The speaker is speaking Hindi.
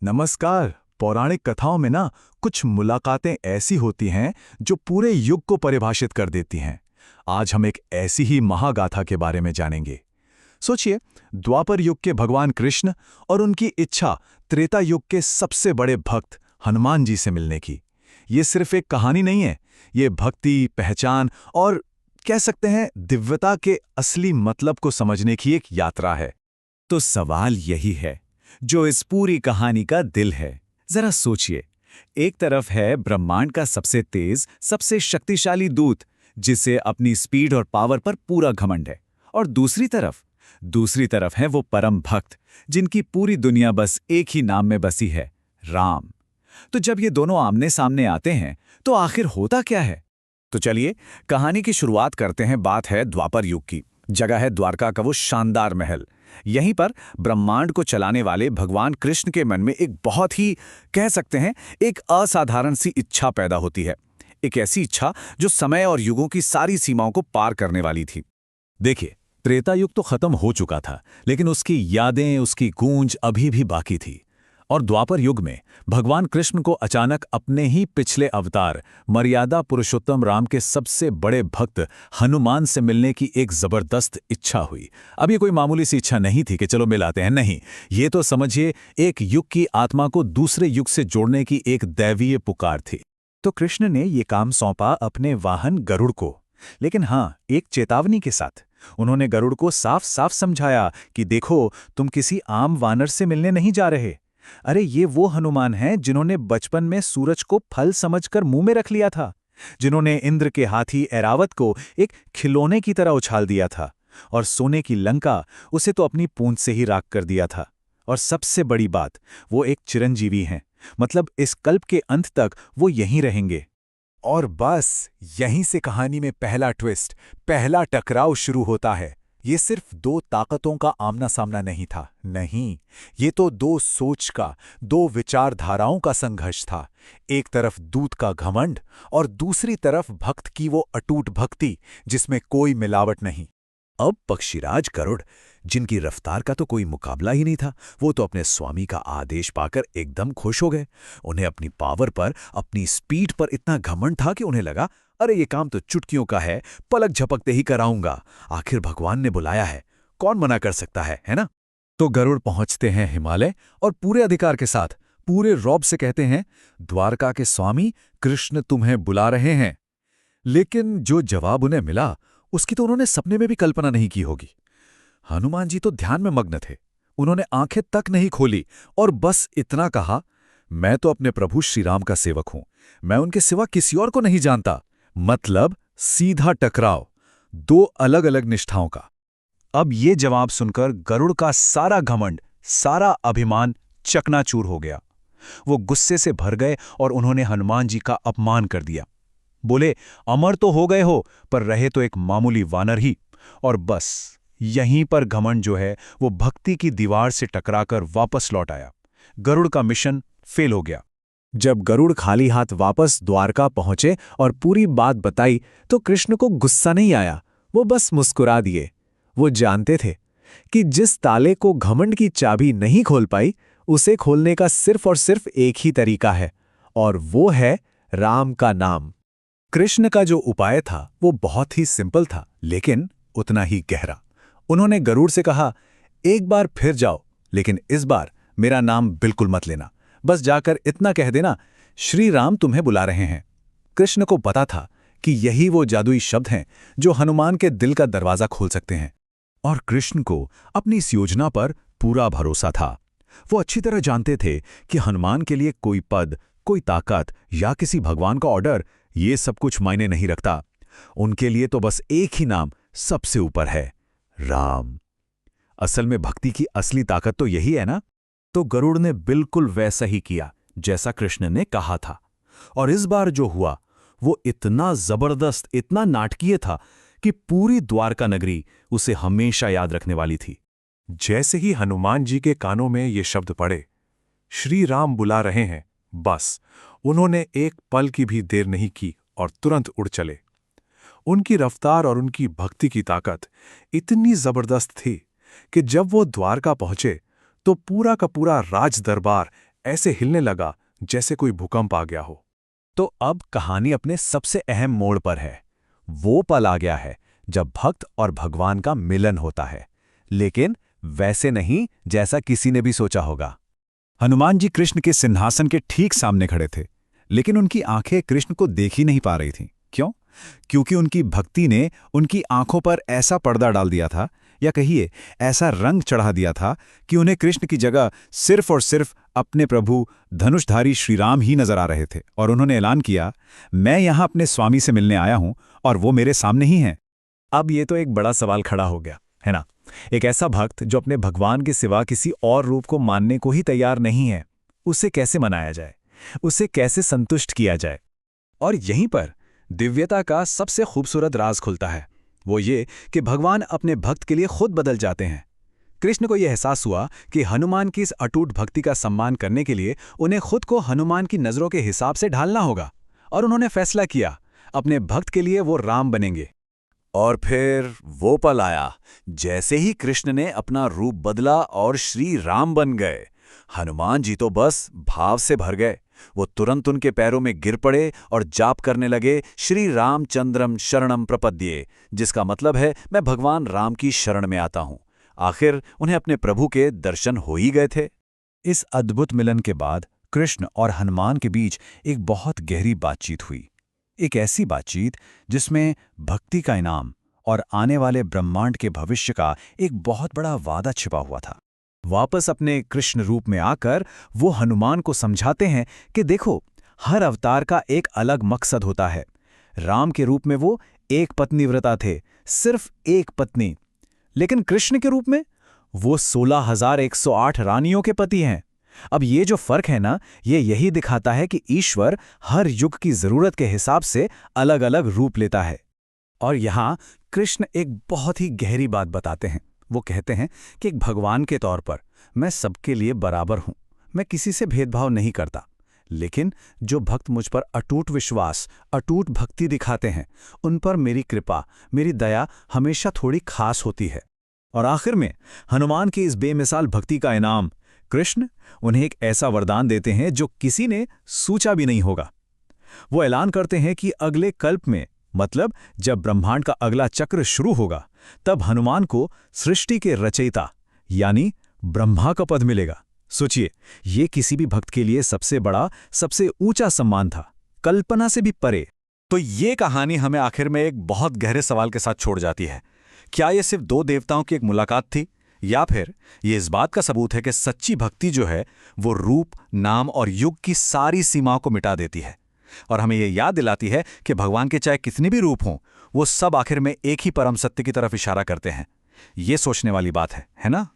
नमस्कार। पौराणिक कथाओं में ना कुछ मुलाकातें ऐसी होती हैं जो पूरे युग को परिभाषित कर देती हैं। आज हम एक ऐसी ही महागाथा के बारे में जानेंगे। सोचिए, द्वापर युग के भगवान कृष्ण और उनकी इच्छा त्रेता युग के सबसे बड़े भक्त हनुमान जी से मिलने की। ये सिर्फ एक कहानी नहीं है, ये भक्ति, पहचान और कह सकते हैं दिव्यता के असली मतलब को समझने की एक यात्रा है। तो सवाल यही है जो इस पूरी कहानी का दिल है। जरा सोचिए, एक तरफ है ब्रह्मांड का सबसे तेज, सबसे शक्तिशाली दूत जिसे अपनी स्पीड और पावर पर पूरा घमंड है, और दूसरी तरफ है वो परम भक्त जिनकी पूरी दुनिया बस एक ही नाम में बसी है, राम। तो जब ये दोनों आमने सामने आते हैं तो आखिर होता क्या है? तो चलिए कहानी की शुरुआत करते हैं। बात है द्वापर युग की। जगह है द्वारका का वो शानदार महल। यहीं पर ब्रह्मांड को चलाने वाले भगवान कृष्ण के मन में एक बहुत ही, कह सकते हैं, एक असाधारण सी इच्छा पैदा होती है। एक ऐसी इच्छा जो समय और युगों की सारी सीमाओं को पार करने वाली थी। देखिए, त्रेता युग तो खत्म हो चुका था, लेकिन उसकी यादें, उसकी गूंज अभी भी बाकी थी। और द्वापर युग में भगवान कृष्ण को अचानक अपने ही पिछले अवतार मर्यादा पुरुषोत्तम राम के सबसे बड़े भक्त हनुमान से मिलने की एक जबरदस्त इच्छा हुई। अब ये कोई मामूली सी इच्छा नहीं थी कि चलो मिलाते हैं, नहीं। ये तो समझिए एक युग की आत्मा को दूसरे युग से जोड़ने की एक दैवीय पुकार थी। तो कृष्ण ने ये काम सौंपा अपने वाहन गरुड़ को, लेकिन हाँ, एक चेतावनी के साथ। उन्होंने गरुड़ को साफ साफ समझाया कि देखो, तुम किसी आम वानर से मिलने नहीं जा रहे। अरे, ये वो हनुमान हैं जिन्होंने बचपन में सूरज को फल समझकर मुंह में रख लिया था, जिन्होंने इंद्र के हाथी ऐरावत को एक खिलौने की तरह उछाल दिया था, और सोने की लंका उसे तो अपनी पूंछ से ही राख कर दिया था। और सबसे बड़ी बात, वो एक चिरंजीवी हैं, मतलब इस कल्प के अंत तक वो यहीं रहेंगे। और बस यहीं से कहानी में पहला ट्विस्ट, पहला टकराव शुरू होता है। ये सिर्फ दो ताकतों का आमना सामना नहीं था, नहीं, ये तो दो सोच का, दो विचारधाराओं का संघर्ष था। एक तरफ दूत का घमंड और दूसरी तरफ भक्त की वो अटूट भक्ति जिसमें कोई मिलावट नहीं। अब पक्षीराज गरुड़, जिनकी रफ्तार का तो कोई मुकाबला ही नहीं था, वो तो अपने स्वामी का आदेश पाकर एकदम खुश हो गए। उन्हें अपनी पावर पर, अपनी स्पीड पर इतना घमंड था कि उन्हें लगा, अरे ये काम तो चुटकियों का है, पलक झपकते ही कराऊंगा। आखिर भगवान ने बुलाया है, कौन मना कर सकता है ना? तो गरुड़ पहुंचते हैं हिमालय और पूरे अधिकार के साथ, पूरे रौब से कहते हैं, द्वारका के स्वामी कृष्ण तुम्हें बुला रहे हैं। लेकिन जो जवाब उन्हें मिला उसकी तो उन्होंने सपने में भी कल्पना नहीं की होगी। हनुमान जी तो ध्यान में मग्न थे। उन्होंने आंखें तक नहीं खोली और बस इतना कहा, मैं तो अपने प्रभु श्रीराम का सेवक हूं, मैं उनके सिवा किसी और को नहीं जानता। मतलब सीधा टकराव, दो अलग अलग निष्ठाओं का। अब ये जवाब सुनकर गरुड़ का सारा घमंड, सारा अभिमान चकनाचूर हो गया। वो गुस्से से भर गए और उन्होंने हनुमान जी का अपमान कर दिया। बोले, अमर तो हो गए हो, पर रहे तो एक मामूली वानर ही। और बस यहीं पर घमंड जो है वो भक्ति की दीवार से टकराकर वापस लौट आया। गरुड़ का मिशन फेल हो गया। जब गरुड़ खाली हाथ वापस द्वारका पहुंचे और पूरी बात बताई तो कृष्ण को गुस्सा नहीं आया, वो बस मुस्कुरा दिए। वो जानते थे कि जिस ताले को घमंड की चाबी नहीं खोल पाई, उसे खोलने का सिर्फ और सिर्फ एक ही तरीका है, और वो है राम का नाम। कृष्ण का जो उपाय था वो बहुत ही सिंपल था, लेकिन उतना ही गहरा। उन्होंने गरुड़ से कहा, एक बार फिर जाओ, लेकिन इस बार मेरा नाम बिल्कुल मत लेना। बस जाकर इतना कह देना, श्री राम तुम्हें बुला रहे हैं। कृष्ण को पता था कि यही वो जादुई शब्द हैं जो हनुमान के दिल का दरवाजा खोल सकते हैं। और कृष्ण को अपनी इस योजना पर पूरा भरोसा था। वो अच्छी तरह जानते थे कि हनुमान के लिए कोई पद, कोई ताकत या किसी भगवान का ऑर्डर, ये सब कुछ मायने नहीं रखता। उनके लिए तो बस एक ही नाम सबसे ऊपर है, राम। असल में भक्ति की असली ताकत तो यही है ना? तो गरुड़ ने बिल्कुल वैसा ही किया जैसा कृष्ण ने कहा था। और इस बार जो हुआ वो इतना जबरदस्त, इतना नाटकीय था कि पूरी द्वारका नगरी उसे हमेशा याद रखने वाली थी। जैसे ही हनुमान जी के कानों में ये शब्द पड़े, श्री राम बुला रहे हैं, बस उन्होंने एक पल की भी देर नहीं की और तुरंत उड़ चले। उनकी रफ्तार और उनकी भक्ति की ताकत इतनी जबरदस्त थी कि जब वो द्वारका पहुंचे तो पूरा का पूरा राज दरबार ऐसे हिलने लगा जैसे कोई भूकंप आ गया हो। तो अब कहानी अपने सबसे अहम मोड़ पर है। वो पल आ गया है जब भक्त और भगवान का मिलन होता है, लेकिन वैसे नहीं जैसा किसी ने भी सोचा होगा। हनुमान जी कृष्ण के सिंहासन के ठीक सामने खड़े थे, लेकिन उनकी आंखें कृष्ण को देख ही नहीं पा रही थीं। क्यों? क्योंकि उनकी भक्ति ने उनकी आंखों पर ऐसा पर्दा डाल दिया था, या कहिए ऐसा रंग चढ़ा दिया था कि उन्हें कृष्ण की जगह सिर्फ और सिर्फ अपने प्रभु धनुषधारी श्री राम ही नजर आ रहे थे। और उन्होंने ऐलान किया, मैं यहां अपने स्वामी से मिलने आया हूं और वो मेरे सामने ही हैं। अब ये तो एक बड़ा सवाल खड़ा हो गया है ना। एक ऐसा भक्त जो अपने भगवान के सिवा किसी और रूप को मानने को ही तैयार नहीं है, उसे कैसे मनाया जाए, उसे कैसे संतुष्ट किया जाए? और यहीं पर दिव्यता का सबसे खूबसूरत राज खुलता है। वो ये कि भगवान अपने भक्त के लिए खुद बदल जाते हैं। कृष्ण को यह एहसास हुआ कि हनुमान की इस अटूट भक्ति का सम्मान करने के लिए उन्हें खुद को हनुमान की नजरों के हिसाब से ढालना होगा, और उन्होंने फैसला किया अपने भक्त के लिए वो राम बनेंगे। और फिर वो पल आया जैसे ही कृष्ण ने अपना रूप बदला और श्री राम बन गए। हनुमान जी तो बस भाव से भर गए। वो तुरंत उनके पैरों में गिर पड़े और जाप करने लगे, श्री रामचंद्रम शरणम प्रपद्ये, जिसका मतलब है मैं भगवान राम की शरण में आता हूं। आखिर उन्हें अपने प्रभु के दर्शन हो ही गए थे। इस अद्भुत मिलन के बाद कृष्ण और हनुमान के बीच एक बहुत गहरी बातचीत हुई। एक ऐसी बातचीत जिसमें भक्ति का इनाम और आने वाले ब्रह्मांड के भविष्य का एक बहुत बड़ा वादा छिपा हुआ था। वापस अपने कृष्ण रूप में आकर वो हनुमान को समझाते हैं कि देखो, हर अवतार का एक अलग मकसद होता है। राम के रूप में वो एक पत्नी व्रता थे, सिर्फ एक पत्नी। लेकिन कृष्ण के रूप में वो 16,108 रानियों के पति हैं। अब ये जो फर्क है ना, ये यही दिखाता है कि ईश्वर हर युग की जरूरत के हिसाब से अलग अलग रूप लेता है। और यहाँ कृष्ण एक बहुत ही गहरी बात बताते हैं। वो कहते हैं कि एक भगवान के तौर पर मैं सबके लिए बराबर हूं, मैं किसी से भेदभाव नहीं करता। लेकिन जो भक्त मुझ पर अटूट विश्वास, अटूट भक्ति दिखाते हैं, उन पर मेरी कृपा, मेरी दया हमेशा थोड़ी खास होती है। और आखिर में हनुमान की इस बेमिसाल भक्ति का इनाम कृष्ण उन्हें एक ऐसा वरदान देते हैं जो किसी ने सोचा भी नहीं होगा। वो ऐलान करते हैं कि अगले कल्प में, मतलब जब ब्रह्मांड का अगला चक्र शुरू होगा, तब हनुमान को सृष्टि के रचयिता यानी ब्रह्मा का पद मिलेगा। सोचिए, ये किसी भी भक्त के लिए सबसे बड़ा, सबसे ऊंचा सम्मान था, कल्पना से भी परे। तो ये कहानी हमें आखिर में एक बहुत गहरे सवाल के साथ छोड़ जाती है। क्या ये सिर्फ दो देवताओं की एक मुलाकात थी, या फिर ये इस बात का सबूत है कि सच्ची भक्ति जो है वो रूप, नाम और युग की सारी सीमाओं को मिटा देती है, और हमें ये याद दिलाती है कि भगवान के चाहे कितने भी रूप हों, वो सब आखिर में एक ही परम सत्य की तरफ इशारा करते हैं। ये सोचने वाली बात है ना?